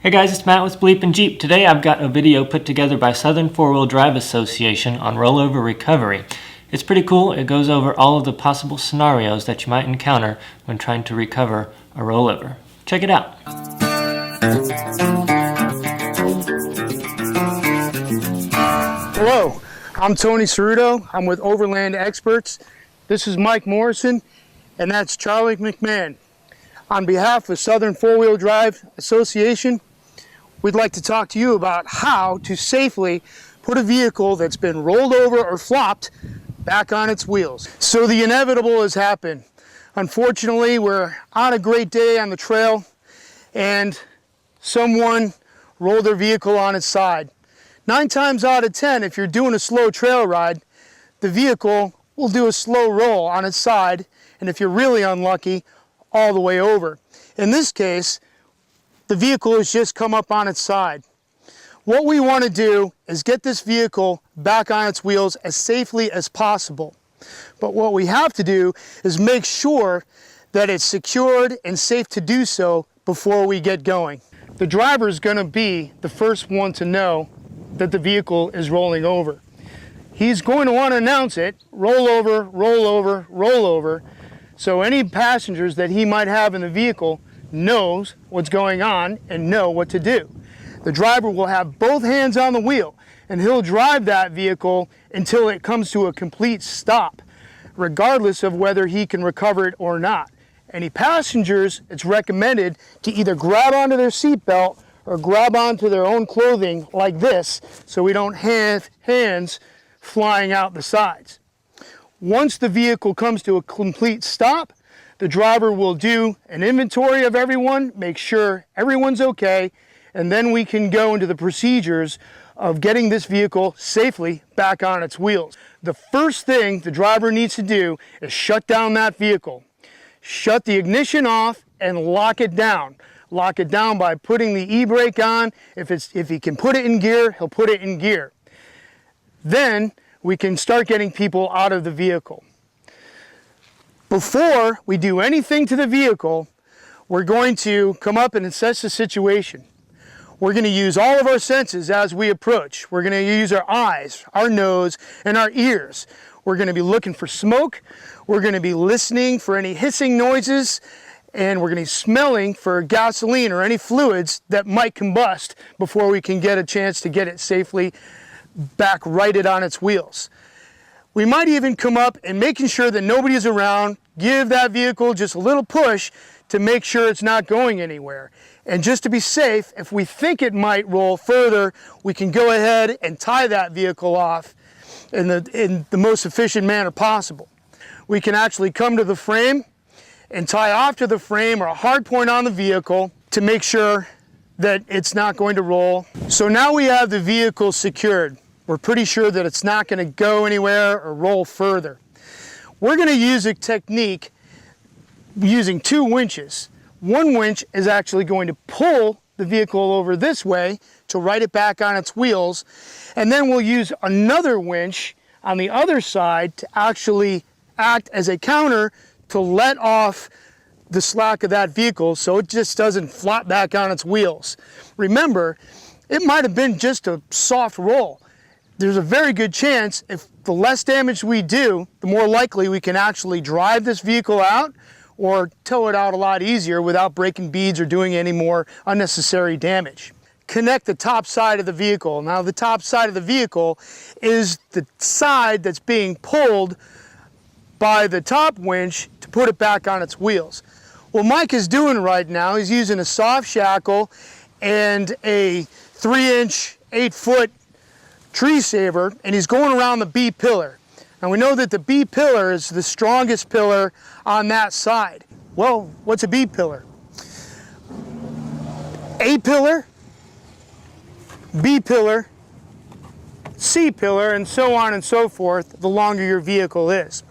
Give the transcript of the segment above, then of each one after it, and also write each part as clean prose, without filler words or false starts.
Hey guys, it's Matt with BleepinJeep. Today I've got a video put together by Southern Four-Wheel Drive Association on rollover recovery. It's pretty cool. It goes over all of the possible scenarios that you might encounter when trying to recover a rollover. Check it out. Hello, I'm Tony Ceruto. I'm with Overland Experts. This is Mike Morrison, and that's Charlie McMahon. On behalf of Southern Four-Wheel Drive Association, we'd like to talk to you about how to safely put a vehicle that's been rolled over or flopped back on its wheels. So the inevitable has happened. Unfortunately, we're on a great day on the trail and someone rolled their vehicle on its side. 9 times out of 10, if you're doing a slow trail ride, the vehicle will do a slow roll on its side, and if you're really unlucky, all the way over. In this case, the vehicle has just come up on its side. What we want to do is get this vehicle back on its wheels as safely as possible. But what we have to do is make sure that it's secured and safe to do so before we get going. The driver is going to be the first one to know that the vehicle is rolling over. He's going to want to announce it, roll over, roll over, roll over, so any passengers that he might have in the vehicle knows what's going on and know what to do. The driver will have both hands on the wheel and he'll drive that vehicle until it comes to a complete stop, regardless of whether he can recover it or not. Any passengers, it's recommended to either grab onto their seatbelt or grab onto their own clothing like this, so we don't have hands flying out the sides. Once the vehicle comes to a complete stop, the driver will do an inventory of everyone, make sure everyone's okay, and then we can go into the procedures of getting this vehicle safely back on its wheels. The first thing the driver needs to do is shut down that vehicle. Shut the ignition off and lock it down. Lock it down by putting the e-brake on. If he can put it in gear, he'll put it in gear. Then we can start getting people out of the vehicle. Before we do anything to the vehicle, we're going to come up and assess the situation. We're going to use all of our senses as we approach. We're going to use our eyes, our nose, and our ears. We're going to be looking for smoke. We're going to be listening for any hissing noises, and we're going to be smelling for gasoline or any fluids that might combust before we can get a chance to get it safely back righted on its wheels. We might even come up and making sure that nobody's around, give that vehicle just a little push to make sure it's not going anywhere. And just to be safe, if we think it might roll further, we can go ahead and tie that vehicle off in the most efficient manner possible. We can actually come to the frame and tie off to the frame or a hard point on the vehicle to make sure that it's not going to roll. So now we have the vehicle secured. We're pretty sure that it's not going to go anywhere or roll further. We're going to use a technique using 2 winches. One winch is actually going to pull the vehicle over this way to right it back on its wheels, and then we'll use another winch on the other side to actually act as a counter to let off the slack of that vehicle so it just doesn't flop back on its wheels. Remember, it might have been just a soft roll. There's a very good chance if the less damage we do, the more likely we can actually drive this vehicle out or tow it out a lot easier without breaking beads or doing any more unnecessary damage. Connect the top side of the vehicle. Now the top side of the vehicle is the side that's being pulled by the top winch to put it back on its wheels. What Mike is doing right now, he's using a soft shackle and a 3-inch, 8-foot tree saver, and he's going around the B pillar. And we know that the B pillar is the strongest pillar on that side. Well, what's a B pillar? A pillar, B pillar, C pillar, and so on and so forth, the longer your vehicle is.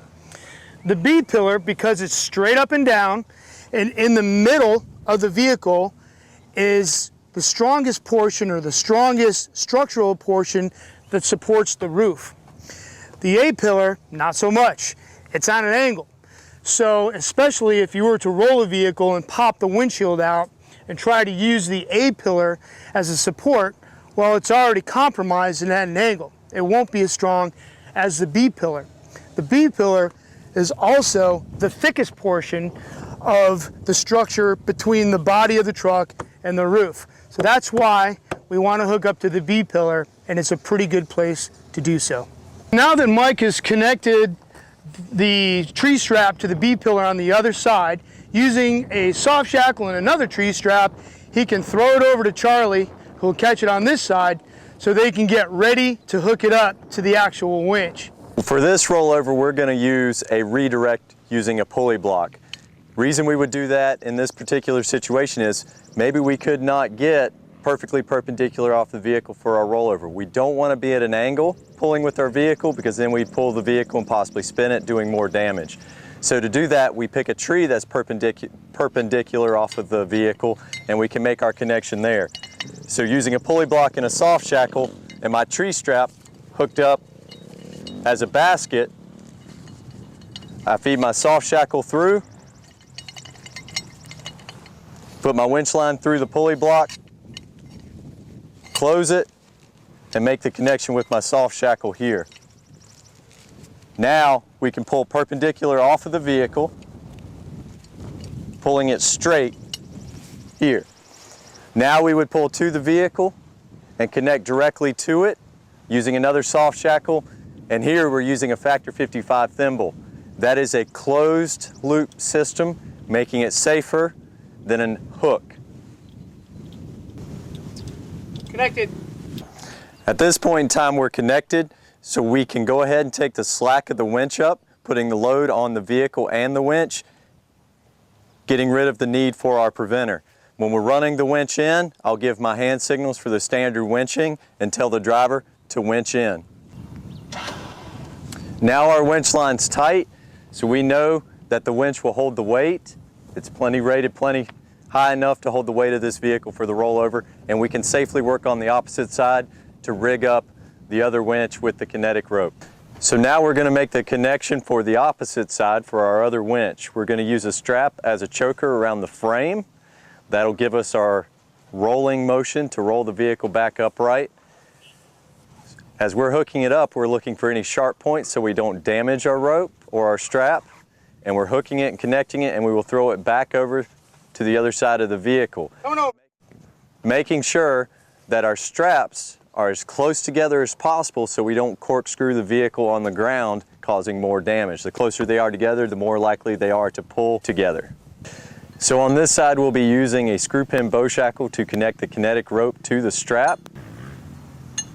The B pillar, because it's straight up and down, and in the middle of the vehicle is the strongest portion or the strongest structural portion that supports the roof. The A pillar, not so much. It's on an angle. So especially if you were to roll a vehicle and pop the windshield out, and try to use the A pillar as a support, well, it's already compromised and at an angle. It won't be as strong as the B pillar. The B pillar is also the thickest portion of the structure between the body of the truck and the roof. So that's why we want to hook up to the B pillar, and it's a pretty good place to do so. Now that Mike has connected the tree strap to the B pillar on the other side, using a soft shackle and another tree strap, he can throw it over to Charlie, who will catch it on this side, so they can get ready to hook it up to the actual winch. For this rollover, we're going to use a redirect using a pulley block. Reason we would do that in this particular situation is maybe we could not get perfectly perpendicular off the vehicle for our rollover. We don't want to be at an angle pulling with our vehicle, because then we pull the vehicle and possibly spin it, doing more damage. So to do that, we pick a tree that's perpendicular off of the vehicle, and we can make our connection there. So using a pulley block and a soft shackle and my tree strap hooked up as a basket, I feed my soft shackle through, put my winch line through the pulley block, close it, and make the connection with my soft shackle here. Now we can pull perpendicular off of the vehicle, pulling it straight here. Now we would pull to the vehicle and connect directly to it using another soft shackle, and here we're using a factor 55 thimble. That is a closed loop system, making it safer than a hook. Connected. At this point in time, we're connected, so we can go ahead and take the slack of the winch up, putting the load on the vehicle and the winch, getting rid of the need for our preventer. When we're running the winch in, I'll give my hand signals for the standard winching and tell the driver to winch in. Now our winch line's tight, so we know that the winch will hold the weight. It's rated plenty high enough to hold the weight of this vehicle for the rollover, and we can safely work on the opposite side to rig up the other winch with the kinetic rope. So now we're going to make the connection for the opposite side for our other winch. We're going to use a strap as a choker around the frame. That'll give us our rolling motion to roll the vehicle back upright. As we're hooking it up, we're looking for any sharp points so we don't damage our rope or our strap, and we're hooking it and connecting it, and we will throw it back over to the other side of the vehicle. Making sure that our straps are as close together as possible so we don't corkscrew the vehicle on the ground, causing more damage. The closer they are together, the more likely they are to pull together. So on this side, we'll be using a screw pin bow shackle to connect the kinetic rope to the strap.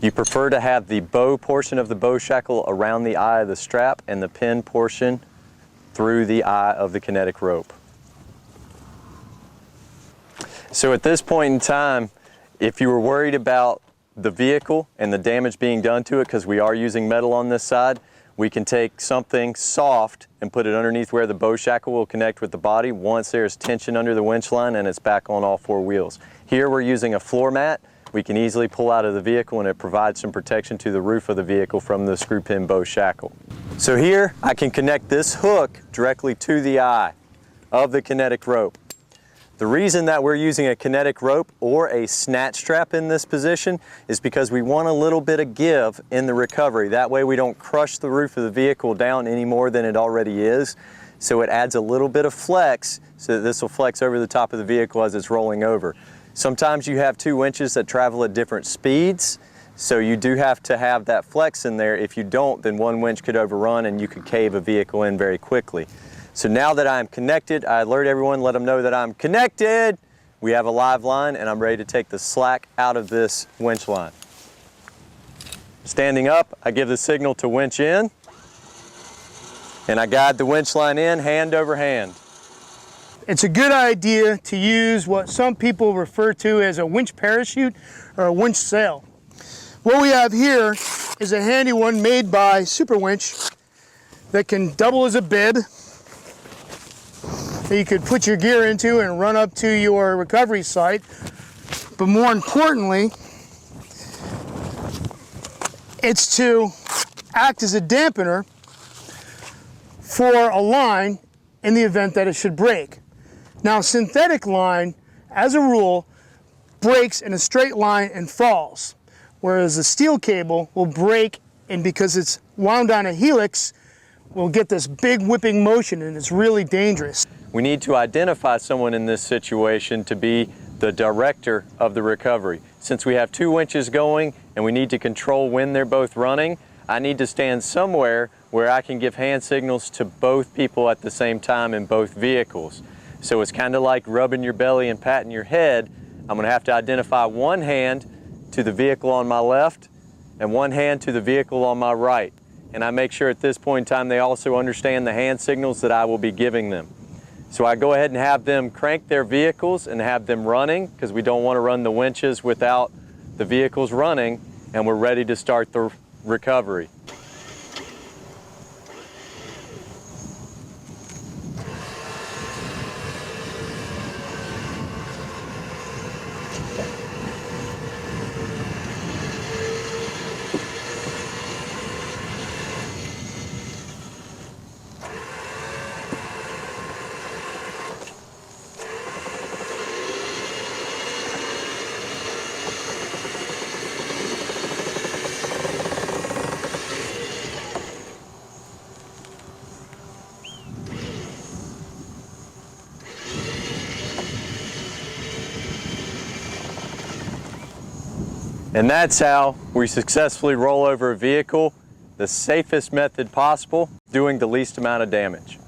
You prefer to have the bow portion of the bow shackle around the eye of the strap and the pin portion through the eye of the kinetic rope. So at this point in time, if you were worried about the vehicle and the damage being done to it, because we are using metal on this side, we can take something soft and put it underneath where the bow shackle will connect with the body once there's tension under the winch line and it's back on all four wheels. Here we're using a floor mat. We can easily pull out of the vehicle, and it provides some protection to the roof of the vehicle from the screw pin bow shackle. So here I can connect this hook directly to the eye of the kinetic rope. The reason that we're using a kinetic rope or a snatch strap in this position is because we want a little bit of give in the recovery. That way we don't crush the roof of the vehicle down any more than it already is. So it adds a little bit of flex, so that this will flex over the top of the vehicle as it's rolling over. Sometimes you have two winches that travel at different speeds, so you do have to have that flex in there. If you don't, then one winch could overrun and you could cave a vehicle in very quickly. So now that I'm connected, I alert everyone, let them know that I'm connected. We have a live line, and I'm ready to take the slack out of this winch line. Standing up, I give the signal to winch in, and I guide the winch line in, hand over hand. It's a good idea to use what some people refer to as a winch parachute or a winch sail. What we have here is a handy one made by Super Winch that can double as a bib that you could put your gear into and run up to your recovery site. But more importantly, it's to act as a dampener for a line in the event that it should break. Now, synthetic line as a rule, breaks in a straight line and falls, whereas the steel cable will break, and because it's wound on a helix, we'll get this big whipping motion, and it's really dangerous. We need to identify someone in this situation to be the director of the recovery. Since we have two winches going and we need to control when they're both running, I need to stand somewhere where I can give hand signals to both people at the same time in both vehicles. So it's kind of like rubbing your belly and patting your head. I'm going to have to identify one hand to the vehicle on my left and one hand to the vehicle on my right. And I make sure at this point in time they also understand the hand signals that I will be giving them. So I go ahead and have them crank their vehicles and have them running, because we don't want to run the winches without the vehicles running, and we're ready to start the recovery. And that's how we successfully roll over a vehicle, the safest method possible, doing the least amount of damage.